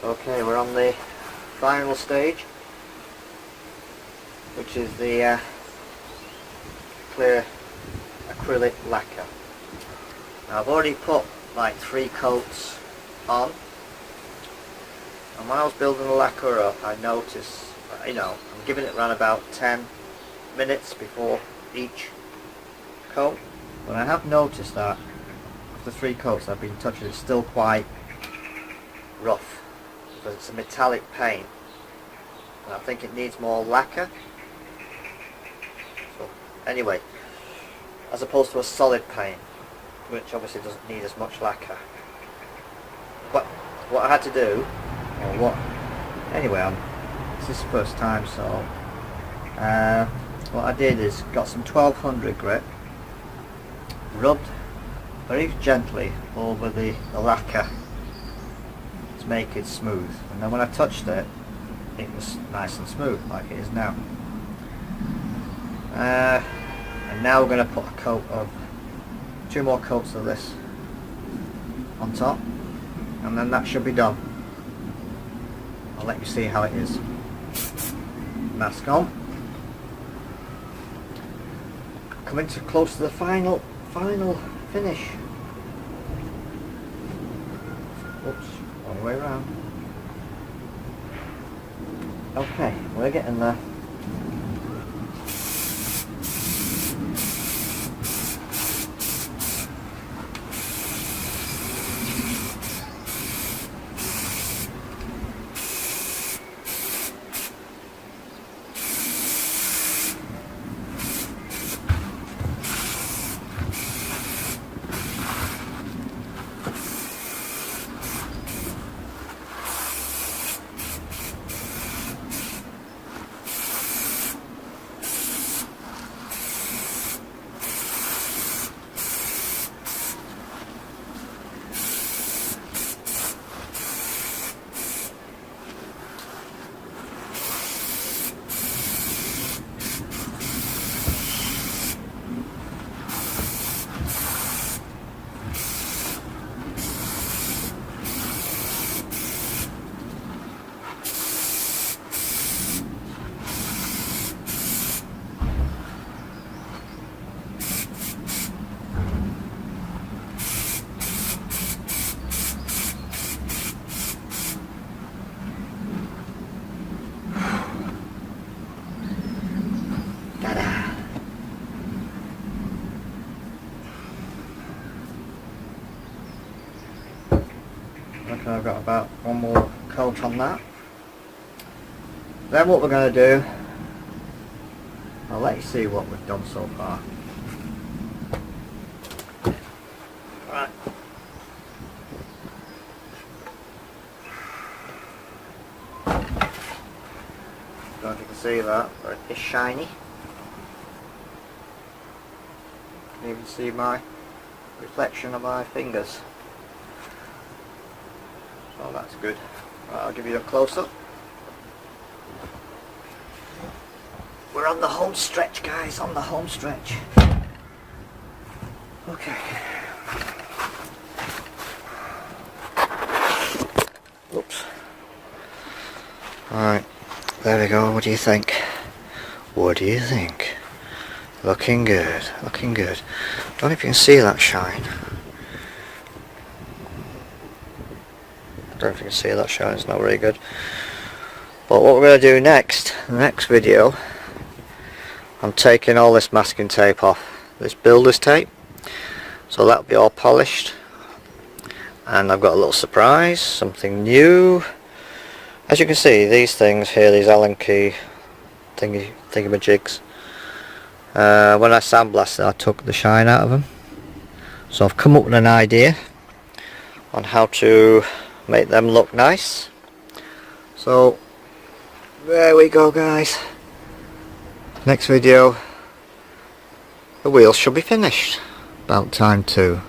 Okay, we're on the final stage, which is the clear acrylic lacquer. Now I've already put like 3 coats on, and when I was building the lacquer up I noticed, I'm giving it around about 10 minutes before each coat, but I have noticed that after 3 coats I've been touching, it's still quite rough because it's a metallic paint, and I think it needs more lacquer. So anyway, as opposed to a solid paint, which obviously doesn't need as much lacquer. But what I had to do, this is the first time, so what I did is got some 1200 grit, rubbed very gently over the lacquer to make it smooth, and then when I touched it, it was nice and smooth like it is now. And now we're going to put a coat of 2 more coats of this on top, and then that should be done. I'll let you see how it is. Mask on. Coming too close to the final finish. Oops, wrong way around. Okay, we're getting there. Okay, I've got about 1 more coat on that. Then what we're going to do, I'll let you see what we've done so far. Right. Don't know if you can see that, but it's shiny. You can even see my reflection of my fingers. Oh, that's good. Right, I'll give you a close-up. We're on the home stretch, guys, on the home stretch. Okay. Oops. Alright, there we go. What do you think? What do you think? Looking good, looking good. Don't know if you can see that shine. I don't know if you can see that shine, it's not very good. But what we're going to do next, the next video, I'm taking all this masking tape off, this builder's tape, so that'll be all polished, and I've got a little surprise, something new. As you can see, these things here, these Allen key thingamajigs, when I sandblasted I took the shine out of them, so I've come up with an idea on how to make them look nice. So there we go, guys. Next video, the wheels should be finished. About time too.